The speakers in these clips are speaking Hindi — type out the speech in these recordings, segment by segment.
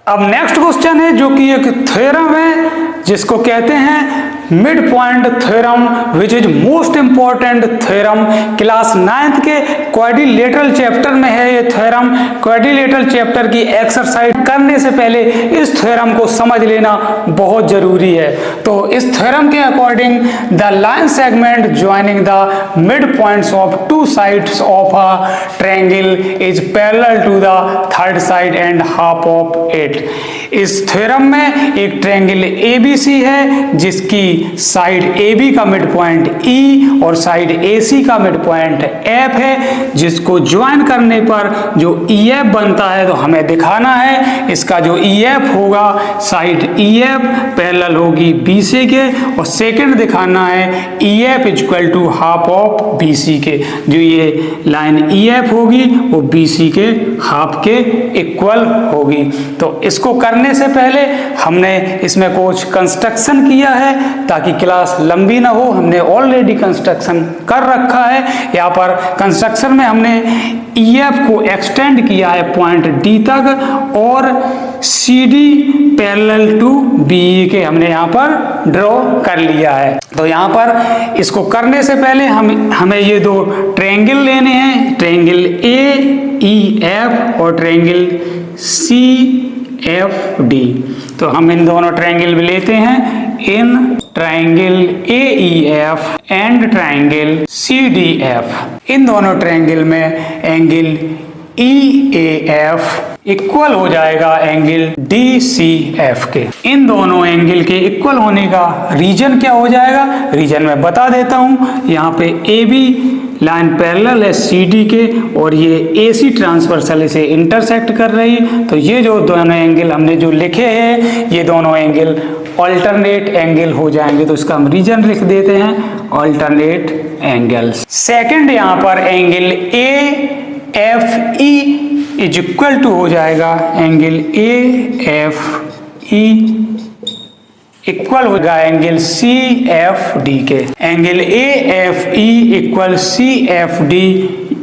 अब नेक्स्ट क्वेश्चन है जो कि एक थ्योरम है जिसको कहते हैं mid point theorem, which is most important theorem. Class 9th के क्वाड्रिलेटरल चैप्टर में है ये थ्योरम। क्वाड्रिलेटरल चैप्टर की एक्सरसाइज करने से पहले इस थ्योरम को समझ लेना बहुत जरूरी है। तो इस थ्योरम के according the line segment joining the mid points of two sides of a triangle is parallel to the third side and half of it. इस थ्योरम में एक ट्रायंगल ABC है जिसकी साइड AB का मिड पॉइंट E और साइड AC का मिड पॉइंट F है, जिसको ज्वाइन करने पर जो EF बनता है तो हमें दिखाना है इसका जो EF होगा साइड EF पैरेलल होगी BC के, और सेकंड दिखाना है EF equal to half of BC के। जो ये लाइन EF होगी वो BC के हाफ के इक्वल होगी। तो इसको करने से पहले हमने इसमें कुछ कंस्ट्रक्शन किया है ताकि क्लास लंबी ना हो। हमने ऑलरेडी कंस्ट्रक्शन कर रखा है। यहाँ पर कंस्ट्रक्शन में हमने EF को एक्सटेंड किया है पॉइंट D तक, और CD पैरेलल टू BE के हमने यहाँ पर ड्रॉ कर लिया है। तो यहाँ पर इसको करने से पहले हमें ये दो ट्रायंगल लेने हैं, ट्रायंगल AEF और ट्रायंगल CFD। तो हम इन दोनों ट्रायंगल भी लेते हैं। In triangle AEF and triangle CDF, इन दोनों ट्रायंगल में एंगल EAF इक्वल हो जाएगा एंगल DCF के। इन दोनों एंगल के इक्वल होने का रीजन क्या हो जाएगा, रीजन मैं बता देता हूँ। यहाँ पे AB लाइन पैरेलल है CD के, और ये AC ट्रांसवर्सल इसे इंटरसेक्ट कर रही। तो ये जो दोनों एंगल हमने जो लिखे हैं ये दोनों एंगल ऑल्टरनेट एंगल हो जाएंगे। तो इसका हम रीजन लिख देते हैं ऑल्टरनेट एंगल्स। सेकंड यहाँ पर angle AFE is equal to हो जाएगा एंगल AFE इक्वल होगा एंगल CFD के। एंगल AFE इक्वल CFD,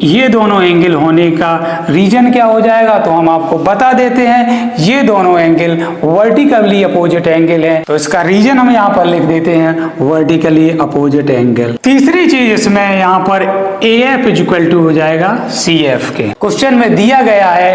ये दोनों एंगल होने का रीजन क्या हो जाएगा तो हम आपको बता देते हैं। ये दोनों एंगल वर्टिकली अपोजिट एंगल है, तो इसका रीजन हम यहाँ पर लिख देते हैं वर्टिकली अपोजिट एंगल। तीसरी चीज इसमें यहाँ पर AF इज इक्वल टू हो जाएगा CF के। क्वेश्चन में दिया गया है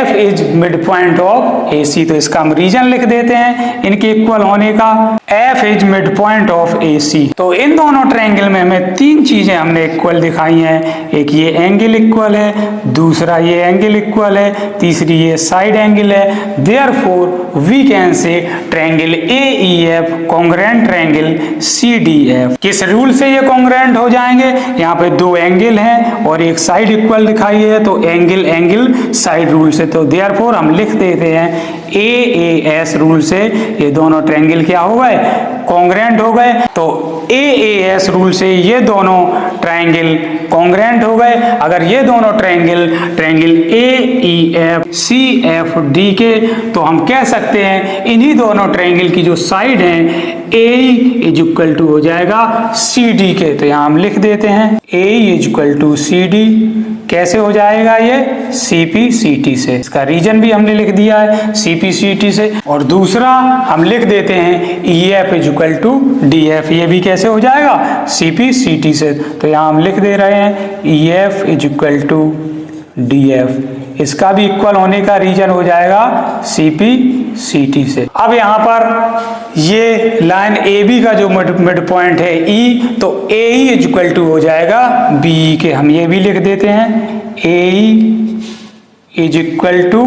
F is mid point of AC, तो इसका हम रीजन लिख देते हैं इनके इक्वल होने का। F is mid point of AC। तो इन दोनों ट्रायंगल में हमें तीन चीजें हमने इक्वल दिखाई हैं। एक ये एंगल इक्वल है, दूसरा ये एंगल इक्वल है, तीसरी ये साइड एंगल है। Therefore we can say triangle AEF congruent triangle CDF। किस रूल से ये कॉन्ग्रुएंट हो जाएंगे, यहाँ पे दो एंगल हैं और एक साइड इक्वल दिखाई है तो एंगल एंगल साइड रूल से। तो देयरफॉर हम लिख देते हैं AAS रूल से ये दोनों ट्रायंगल क्या हो गए, कॉन्ग्रुएंट हो गए। तो AAS रूल से ये दोनों ट्रायंगल कॉन्ग्रुएंट हो गए। अगर ये दोनों ट्रायंगल AEF CFD के, तो हम कह सकते हैं इन्हीं दोनों ट्रायंगल की जो साइड हैं AE इज इक्वल टू हो जाएगा CD के। तो यहाँ हम लिख देते हैं AE is equal to CD। कैसे हो जाएगा ये, CPCT से। इसका रीजन भी हमने लिख दिया है CPCT से। और दूसरा हम लिख देते हैं EF is equal to DF, ये भी कैसे हो जाएगा CPCT से। तो यहाँ हम लिख दे रहे हैं EF is equal to DF, इसका भी इक्वल होने का रीजन हो जाएगा CPCT से। अब यहाँ पर ये लाइन AB का जो मिड पॉइंट है E, तो AE इज इक्वल टू हो जाएगा BE के। हम ये भी लिख देते हैं AE is equal to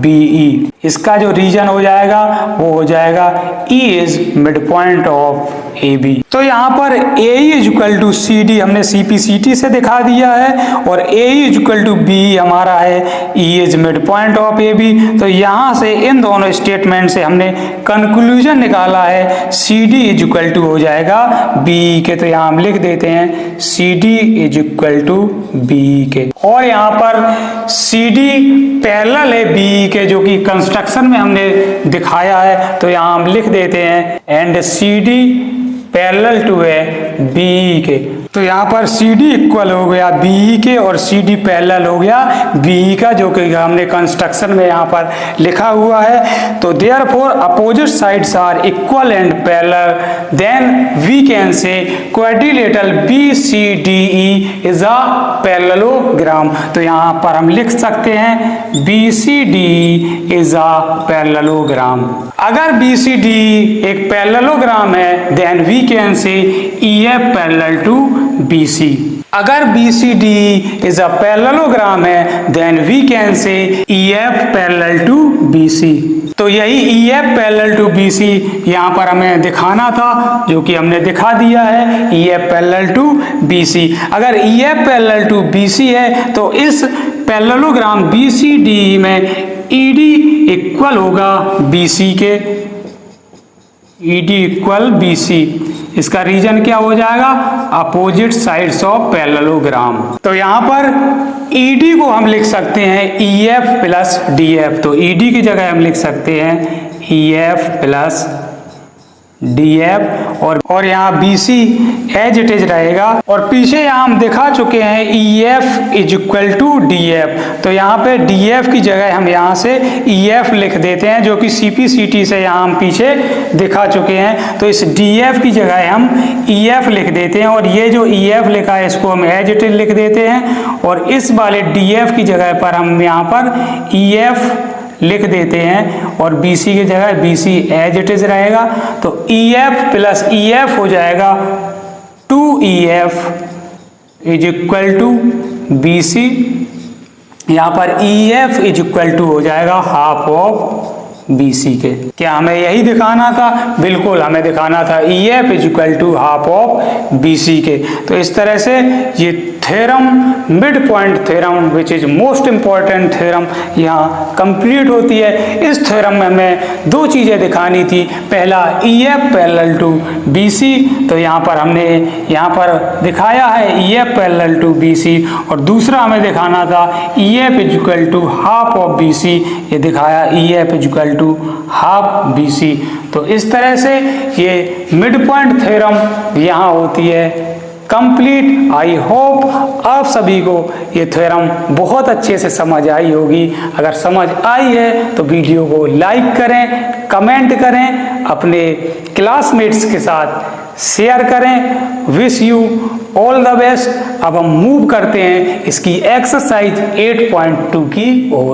BE। इसका जो रीजन हो जाएगा वो हो जाएगा E is mid point of AB। तो यहाँ पर AE is equal to CD हमने CPCT से दिखा दिया है, और AE is equal to BE हमारा है E is mid point of AB। तो यहाँ से इन दोनों स्टेटमेंट से हमने कंक्लूजन निकाला है CD इज इक्वल टू हो जाएगा BE के। तो यहाँ हम लिख देते हैं CD is equal to BE के। और यहाँ पर CD पैरेलल है BE के, जो कि कंस्ट्रक्शन में हमने दिखाया है। तो यहाँ हम लिख देते हैं एंड CD पैरेलल टू है BE के। तो यहाँ पर CD इक्वल हो गया BE के और CD पैरेलल हो गया BE का, जो कि हमने कंस्ट्रक्शन में यहाँ पर लिखा हुआ है। तो therefore opposite sides are equal and parallel, then we can say quadrilateral BCDE is a parallelogram. तो यहाँ पर हम लिख सकते हैं BCDE इज अ पैरेललोग्राम। अगर BCDE एक पैरेललोग्राम है, then we can say EF parallel to BC। अगर BCDE इज अ पैरेललोग्राम है, then we can say EF parallel to BC। तो यही EF पैरेलल टू BC यहाँ पर हमें दिखाना था, जो कि हमने दिखा दिया है, EF पैरेलल टू BC। अगर EF पैरेलल टू BC है तो इस पैरेललोग्राम BCDE में ED इक्वल होगा BC के, ED इक्वल BC। इसका रीजन क्या हो जाएगा? Opposite sides of parallelogram. तो यहाँ पर ED को हम लिख सकते हैं EF प्लस DF। तो ED की जगह हम लिख सकते हैं EF प्लस DF और यहाँ BC एज इट इज रहेगा। और पीछे यहाँ हम दिखा चुके हैं EF is equal to DF। तो यहाँ पे DF की जगह हम यहाँ से EF लिख देते हैं, जो कि CPCT से यहाँ हम पीछे दिखा चुके हैं। तो इस DF की जगह हम EF लिख देते हैं और ये जो EF लिखा है इसको हम एज इट इज लिख देते हैं। और इस वाले DF की जगह पर हम यहाँ पर EF लिख देते हैं और BC की जगह BC एज इट इज रहेगा। तो EF प्लस EF हो जाएगा 2EF is equal to BC। यहाँ पर EF इज इक्वल टू हो जाएगा हाफ ऑफ BC के। क्या हमें यही दिखाना था? बिल्कुल, हमें दिखाना था EF is equal to half of BC के। तो इस तरह से ये theorem, mid point theorem, which is most important theorem, यहाँ कंप्लीट होती है। इस थ्योरम में हमें दो चीज़ें दिखानी थी। पहला EF पैरेलल टू BC, तो यहाँ पर हमने यहाँ पर दिखाया है EF पैरेलल टू BC। और दूसरा हमें दिखाना था EF is equal to half of BC, ये दिखाया EF is equal to half BC। तो इस तरह से ये मिड पॉइंट थ्योरम यहाँ होती है कंप्लीट। आई होप आप सभी को ये थ्योरम बहुत अच्छे से समझ आई होगी। अगर समझ आई है तो वीडियो को लाइक करें, कमेंट करें, अपने क्लासमेट्स के साथ शेयर करें। Wish you all the best. अब हम मूव करते हैं इसकी एक्सरसाइज 8.2 की ओर।